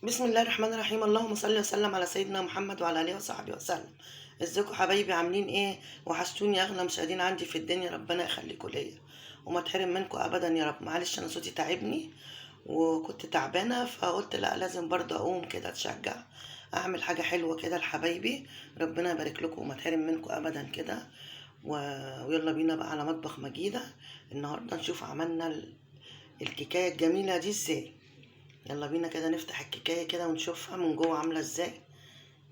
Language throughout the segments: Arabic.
بسم الله الرحمن الرحيم. اللهم صل وسلم على سيدنا محمد وعلى اله وصحبه وسلم. ازيكم حبايبي؟ عاملين ايه؟ وحشتوني اغلى مشاهدين عندي في الدنيا، ربنا يخليكم ليا وما تحرم منكم ابدا يا رب. معلش انا صوتي تعبني وكنت تعبانه، فقلت لا لازم برضه اقوم كده اتشجع، اعمل حاجه حلوه كده لحبايبي. ربنا يبارك لكم وما تحرم منكم ابدا كده و... ويلا بينا بقى على مطبخ مجيده. النهارده نشوف عملنا الكيكايه الجميله دي ازاي. يلا بينا كده نفتح الكيكاية كده ونشوفها من جوه عاملة ازاي.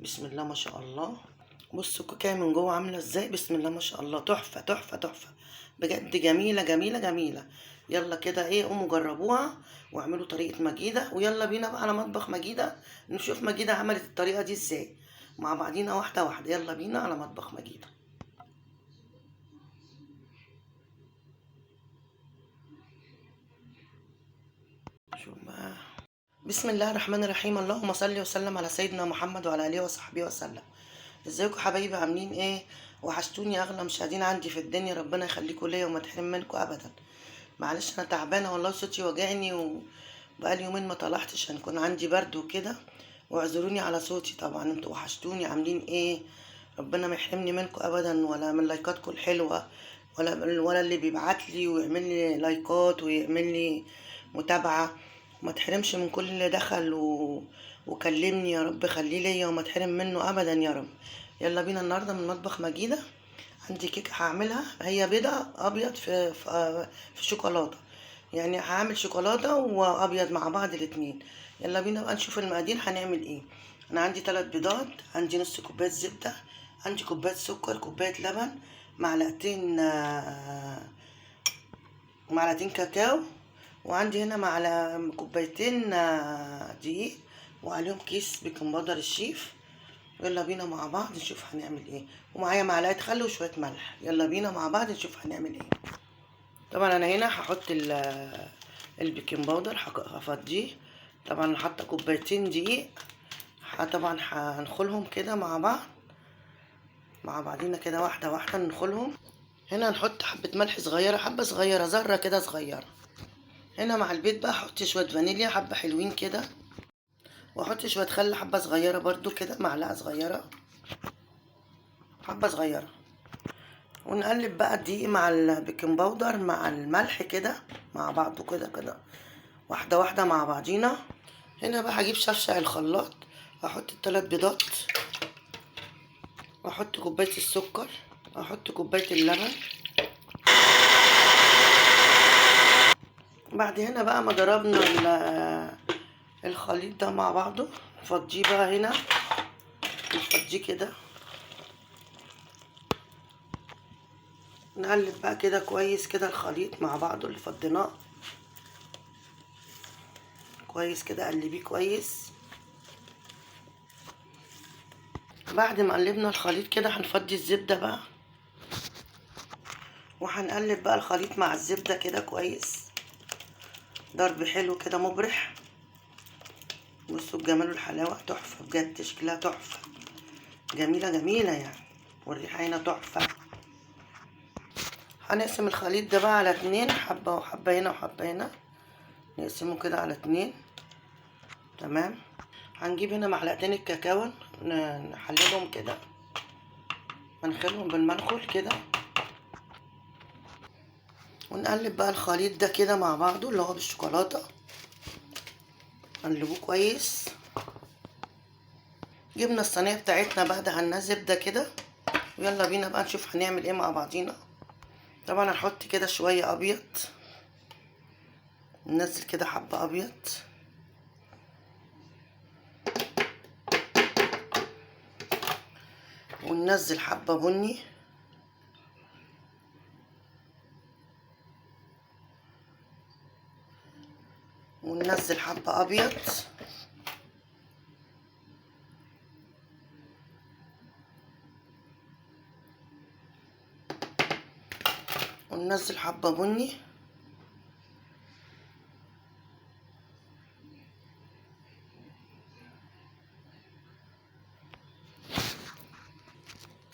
بسم الله ما شاء الله. بصوا الكيكاية من جوه عاملة ازاي، بسم الله ما شاء الله، تحفة تحفة تحفة بجد، جميلة جميلة جميلة. يلا كده ايه، قوموا جربوها واعملوا طريقة مجيدة، ويلا بينا بقى على مطبخ مجيدة نشوف مجيدة عملت الطريقة دي ازاي مع بعضينا واحدة واحدة. يلا بينا على مطبخ مجيدة. شوف بقى. بسم الله الرحمن الرحيم. اللهم صل وسلم على سيدنا محمد وعلى اله وصحبه وسلم. ازيكم حبايبي؟ عاملين ايه؟ وحشتوني اغلى مشاهدين عندي في الدنيا، ربنا يخليكم ليا وما تحرم منكم ابدا. معلش انا تعبانه والله، صوتي وجعني وبقالي يومين ما طلعتش عشان كان عندي برد وكده، واعذروني على صوتي. طبعا انتوا وحشتوني، عاملين ايه؟ ربنا ما يحرمني منكم ابدا ولا من لايكاتكم الحلوه، ولا اللي بيبعت لي ويعمل لي لايكات ويعمل لي متابعه. ما تحرمش من كل اللي دخل وكلمني، يا رب خليه ليا وما تحرم منه ابدا يا رب. يلا بينا النهارده من مطبخ مجيده. عندي كيكه هعملها، هي بيضه ابيض في شوكولاته، يعني هعمل شوكولاته وابيض مع بعض الاتنين. يلا بينا بقى نشوف المقادير هنعمل ايه. انا عندي 3 بيضات، عندي نص كوبايه زبده، عندي كوبايه سكر، كوبايه لبن، معلقتين معلقتين كاكاو، وعندي هنا كوبايتين دقيق، وعليهم كيس بيكنج باودر الشيف. يلا بينا مع بعض نشوف هنعمل ايه. ومعايا معلقه خل وشويه ملح. يلا بينا مع بعض نشوف هنعمل ايه. طبعا انا هنا هحط البيكنج باودر، هفضيه. طبعا انا حاطه كوبايتين دقيق، طبعا هنخلهم كده مع بعض، مع بعضينا كده واحده واحده نخلهم. هنا هنحط حبه ملح صغيره، حبه صغيره، ذره كده صغيره. هنا مع البيض بقى هحط شويه فانيليا، حبه حلوين كده، واحط شويه خل حبه صغيره برضو كده، معلقه صغيره، حبه صغيره. ونقلب بقى الدقيق مع البيكنج باودر مع الملح كده مع بعضه كده كده، واحده واحده مع بعضينا. هنا بقى هجيب شفشق الخلاط، احط الثلاث بيضات، واحط كوبايه السكر، واحط كوبايه اللبن. بعد هنا بقى ما ضربنا الخليط ده مع بعضه، نفضيه بقى هنا، نفضيه كده، نقلب بقى كده كويس كده الخليط مع بعضه اللي فضيناه كويس كده، قلبيه كويس. بعد ما قلبنا الخليط كده هنفضي الزبدة بقى، وهنقلب بقى الخليط مع الزبدة كده كويس، ضرب حلو كده مبرح. بصوا الجمال والحلاوة، تحفة بجد، شكلها تحفة، جميلة جميلة يعني، والريحة هنا تحفة. هنقسم الخليط ده بقى على 2، حبة وحبة هنا وحبة هنا، نقسمه كده على 2. تمام. هنجيب هنا معلقتين الكاكاو، نحللهم كده، ونخلهم بالمنخل كده، ونقلب بقى الخليط ده كده مع بعضه اللي هو بالشوكولاتة، نقلبوه كويس. جبنا الصينية بتاعتنا بقى، دهناها زبدة كده، ويلا بينا بقى نشوف هنعمل ايه مع بعضينا. طبعا هنحط كده شوية ابيض، ننزل كده حبة ابيض، وننزل حبة بني، وننزل حبة ابيض، وننزل حبة بني.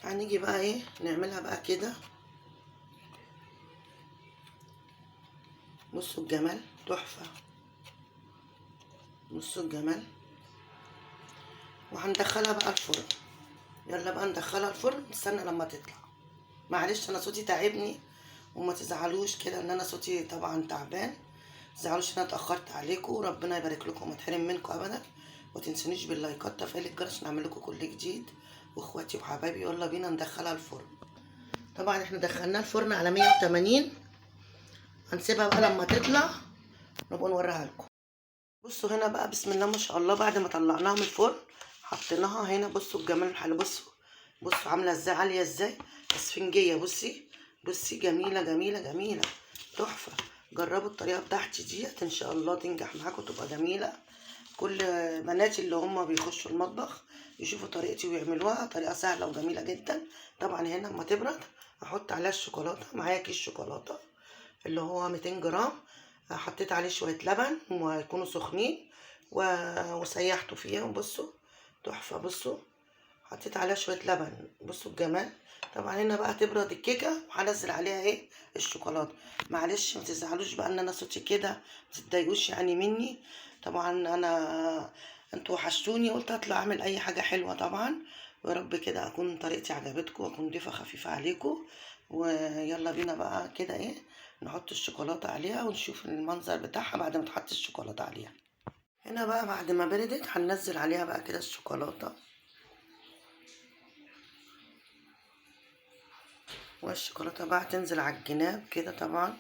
هنيجي بقى ايه، نعملها بقى كده. بصوا الجمال، تحفة، بصوا الجمال. وهندخلها بقى الفرن. يلا بقى ندخلها الفرن، نستنى لما تطلع. معلش انا صوتي تعبني، وما تزعلوش كده ان انا صوتي طبعا تعبان. متزعلوش ان انا اتاخرت عليكم، وربنا يبارك لكم وما تحرم منكم ابدا. ومتنسونيش باللايكات تفعيل الجرس عشان اعمل لكم كل جديد. واخواتي وحبايبي يلا بينا ندخلها الفرن. طبعا احنا دخلناها الفرن على 180. هنسيبها بقى لما تطلع نبقى نوريها لكم. بصوا هنا بقى بسم الله ما شاء الله، بعد ما طلعناها من الفرن حطيناها هنا. بصوا الجمال الحلو، بصوا عامله ازاي، عاليه ازاي، اسفنجيه. بصي جميله جميله جميله، تحفه. جربوا الطريقه بتاعتي ديت ان شاء الله تنجح معاكم وتبقى جميله. كل بناتي اللي هم بيخشوا المطبخ يشوفوا طريقتي ويعملوها، طريقه سهله وجميله جدا. طبعا هنا لما تبرد احط عليها الشوكولاته. معايا كيس شوكولاته اللي هو 200 جرام. حطيت عليه شويه لبن ويكونوا سخنين وسيحته فيهم. بصوا تحفه. بصوا حطيت عليها شويه لبن. بصوا الجمال. طبعا هنا بقى تبرد الكيكه وهنزل عليها ايه، الشوكولاته. معلش ما تزعلوش بقى ان انا صوتي كده، ما تتضايقوش يعني مني. طبعا انتوا وحشتوني، قلت اطلع اعمل اي حاجه حلوه طبعا. ويا رب كده اكون طريقتي عجبتكم واكون ضيفه خفيفه عليكم. ويلا بينا بقى كده ايه، نحط الشوكولاته عليها ونشوف المنظر بتاعها بعد ما تحط الشوكولاته عليها. هنا بقى بعد ما بردت هننزل عليها بقى كده الشوكولاته. والشوكولاته بقى تنزل على الجناب كده طبعا.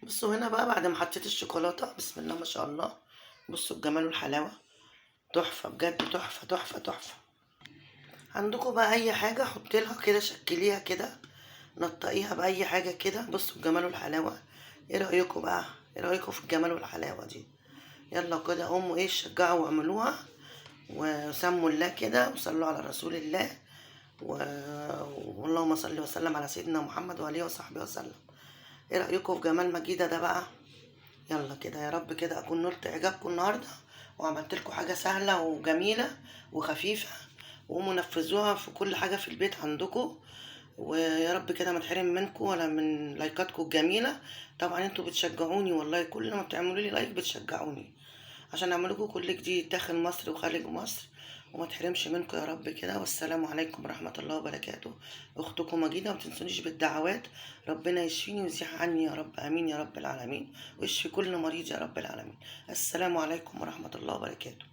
بصوا هنا بقى بعد ما حطيت الشوكولاته بسم الله ما شاء الله، بصوا الجمال والحلاوه، تحفه بجد، تحفه تحفه تحفه. عندكم بقى اي حاجه حط لها كده، شكليها كده، نطقيها باي حاجه كده. بصوا الجمال والحلاوه. ايه رايكم بقى، ايه رايكم في الجمال والحلاوه دي؟ يلا كده قوموا ايه، شجعوا واعملوها وسموا الله كده وصلوا على رسول الله و... واللهم صل وسلم على سيدنا محمد وعليه وصحبه وسلم. ايه رأيكم في جمال مجيدة ده بقى؟ يلا كده يا رب كده اكون نلت اعجابكم النهارده، وعملت لكم حاجه سهله وجميله وخفيفه، وقوموا نفذوها في كل حاجه في البيت عندكم. ويا رب كده ما تحرم منكم ولا من لايكاتكم الجميله. طبعا انتوا بتشجعوني والله، كل ما بتعملوا لي لايك بتشجعوني عشان اعمل لكم كل جديد داخل مصر وخارج مصر. وما تحرمش منكم يا رب كده. والسلام عليكم ورحمة الله وبركاته. اختكم مجيدة، وما تنسونيش بالدعوات. ربنا يشفيني ويزيح عني يا رب، امين يا رب العالمين. ويشفي كل مريض يا رب العالمين. السلام عليكم ورحمة الله وبركاته.